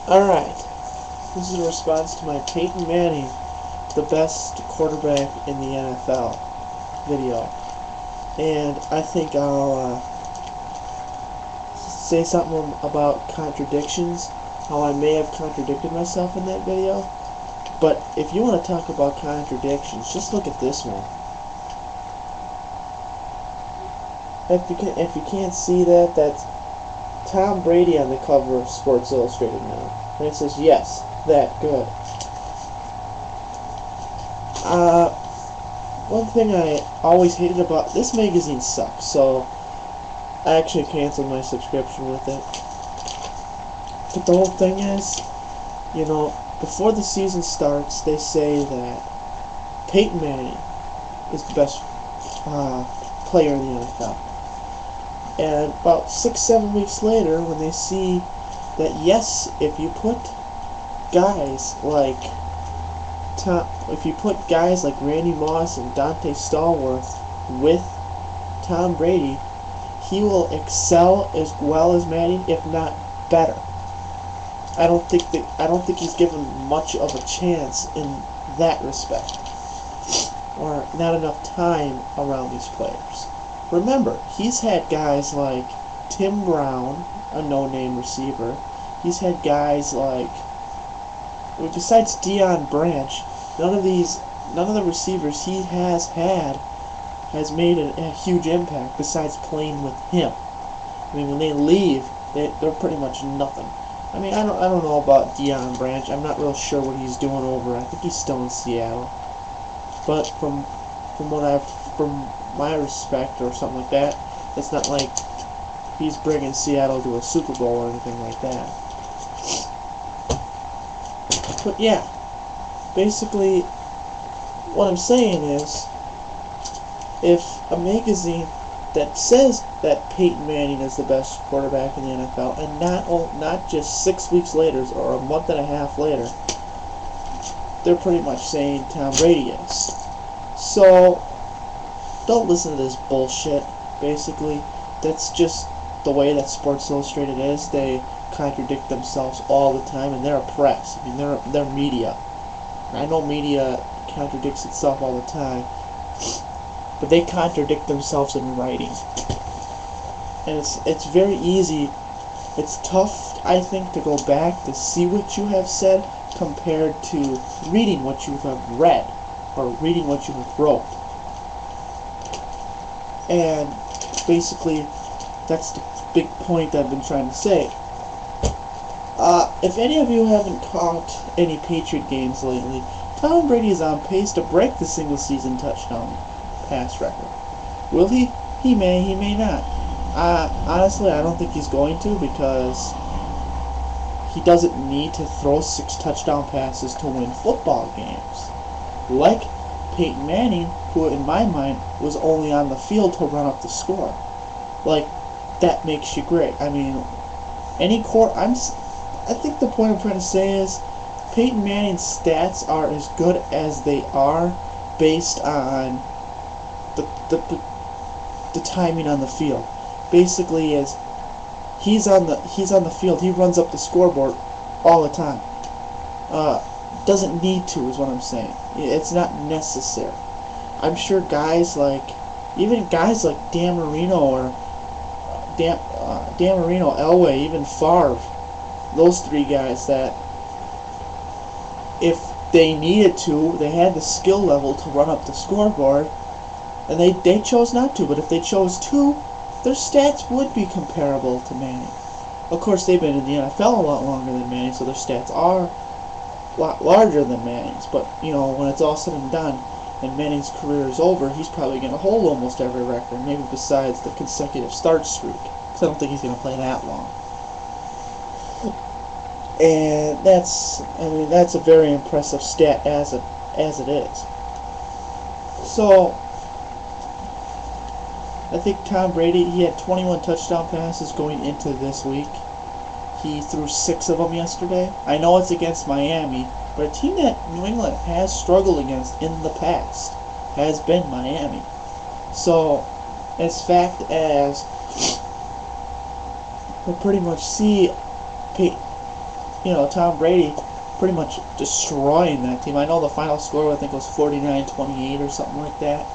Alright, this is a response to my Peyton Manning, the best quarterback in the NFL video. And I think I'll say something about contradictions, how I may have contradicted myself in that video. But if you want to talk about contradictions, just look at this one. If you can't see that, that's Tom Brady on the cover of Sports Illustrated now. And it says, yes, that good. One thing I always hated about this magazine sucks, so I actually canceled my subscription with it. But the whole thing is, before the season starts, they say that Peyton Manning is the best player in the NFL. And about 6-7 weeks later, when they see that yes, if you put guys like Randy Moss and Dante Stallworth with Tom Brady, he will excel as well as Manning, if not better. I don't think he's given much of a chance in that respect, or not enough time around these players. Remember, he's had guys like Tim Brown, a no-name receiver. He's had guys like, besides Deion Branch, none of the receivers he has had has made a huge impact besides playing with him. I mean, when they leave, they're pretty much nothing. I mean, I don't know about Deion Branch. I'm not real sure what he's doing over. I think he's still in Seattle. But from my respect or something like that, it's not like he's bringing Seattle to a Super Bowl or anything like that. But yeah, basically what I'm saying is, if a magazine that says that Peyton Manning is the best quarterback in the NFL, and not just 6 weeks later or a month and a half later, they're pretty much saying Tom Brady is. So don't listen to this bullshit. Basically, that's just the way that Sports Illustrated is. They contradict themselves all the time, and they're a press. I mean, they're media. I know media contradicts itself all the time, but they contradict themselves in writing. And it's very easy. It's tough, I think, to go back to see what you have said compared to reading what you have read or reading what you have wrote. And basically, that's the big point I've been trying to say. If any of you haven't caught any Patriot games lately, Tom Brady is on pace to break the single-season touchdown pass record. Will he? He may, he may not. Honestly, I don't think he's going to, because he doesn't need to throw 6 touchdown passes to win football games. Like Peyton Manning, who in my mind was only on the field to run up the score. Like, that makes you great. I mean, I think the point I'm trying to say is Peyton Manning's stats are as good as they are based on the timing on the field. Basically, is he's on the field, he runs up the scoreboard all the time. Doesn't need to, is what I'm saying. It's not necessary. I'm sure even guys like Dan Marino, Elway, even Favre, those 3 guys, that if they needed to, they had the skill level to run up the scoreboard, and they chose not to. But if they chose to, their stats would be comparable to Manning. Of course, they've been in the NFL a lot longer than Manning, so their stats are a lot larger than Manning's. But, when it's all said and done, and Manning's career is over, he's probably going to hold almost every record, maybe besides the consecutive start streak, because I don't think he's going to play that long. And that's a very impressive stat as it is. So I think Tom Brady, he had 21 touchdown passes going into this week. He threw 6 of them yesterday. I know it's against Miami, but a team that New England has struggled against in the past has been Miami. So, as fact as we'll pretty much see Tom Brady pretty much destroying that team. I know the final score I think was 49-28 or something like that.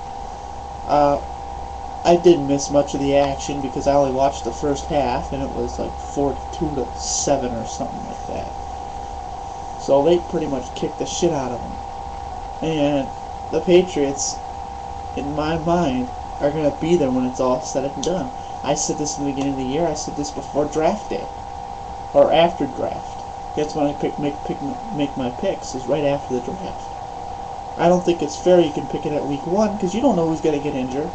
I didn't miss much of the action because I only watched the first half, and it was like 42-7 or something like that. So they pretty much kicked the shit out of them. And the Patriots, in my mind, are going to be there when it's all said and done. I said this in the beginning of the year. I said this before draft day, or after draft. That's when I make my picks, is right after the draft. I don't think it's fair you can pick it at week 1 because you don't know who's going to get injured.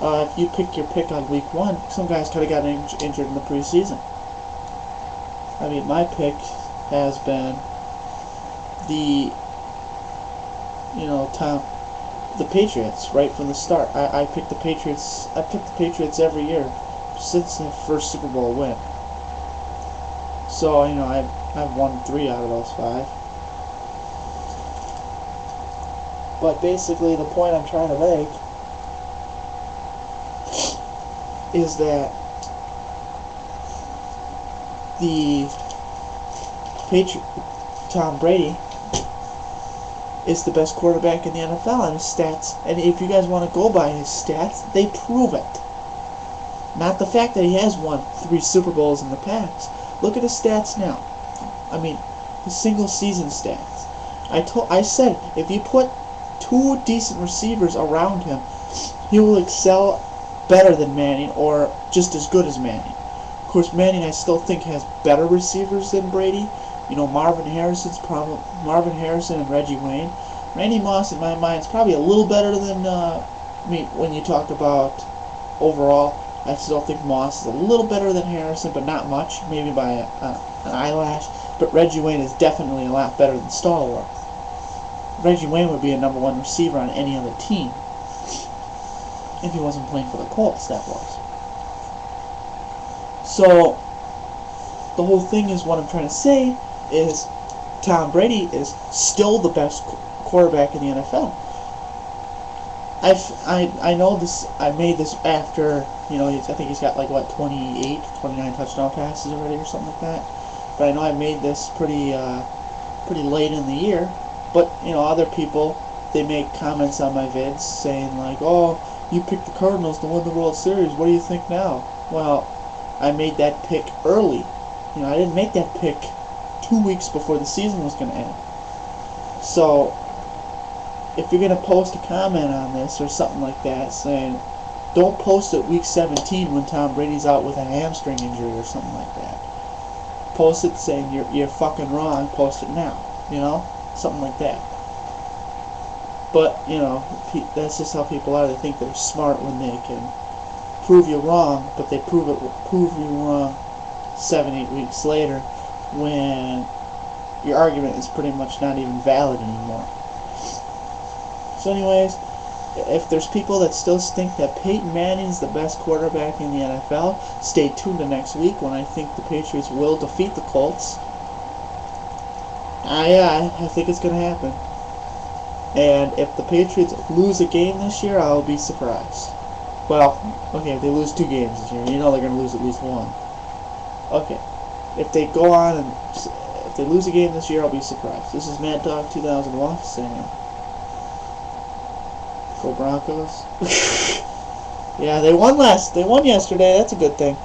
If you pick your pick on week 1, some guys could have gotten injured in the preseason. I mean, my pick has been the Patriots right from the start. I picked the Patriots. I picked the Patriots every year since the first Super Bowl win. So I've won 3 out of those 5. But basically, the point I'm trying to make is that the Tom Brady is the best quarterback in the NFL, and his stats, and if you guys want to go by his stats, they prove it. Not the fact that he has won 3 Super Bowls in the past. Look at his stats now. I mean, his single season stats. I said if you put 2 decent receivers around him, he will excel better than Manning, or just as good as Manning. Of course, Manning I still think has better receivers than Brady. Marvin Harrison and Reggie Wayne. Randy Moss, in my mind, is probably a little better than when you talk about overall. I still think Moss is a little better than Harrison, but not much, maybe by an eyelash. But Reggie Wayne is definitely a lot better than Stallworth. Reggie Wayne would be a number 1 receiver on any other team if he wasn't playing for the Colts, that was. So the whole thing is, what I'm trying to say is Tom Brady is still the best quarterback in the NFL. I know this. I made this after I think he's got like 29 touchdown passes already or something like that. But I know I made this pretty late in the year. But other people, they make comments on my vids saying like, "Oh, you picked the Cardinals to win the World Series. What do you think now?" Well, I made that pick early. I didn't make that pick 2 weeks before the season was going to end. So, if you're going to post a comment on this or something like that saying, don't post it week 17 when Tom Brady's out with a hamstring injury or something like that. Post it saying you're fucking wrong, post it now. Something like that. But, that's just how people are. They think they're smart when they can prove you wrong, but they prove you wrong 7-8 weeks later when your argument is pretty much not even valid anymore. So anyways, if there's people that still think that Peyton Manning is the best quarterback in the NFL, stay tuned to next week when I think the Patriots will defeat the Colts. I think it's going to happen. And if the Patriots lose a game this year, I'll be surprised. Well, okay, if they lose 2 games this year, they're going to lose at least 1. Okay, if they go on and if they lose a game this year, I'll be surprised. This is Mad Dog 2001 saying, go Broncos. Yeah, they won yesterday. That's a good thing.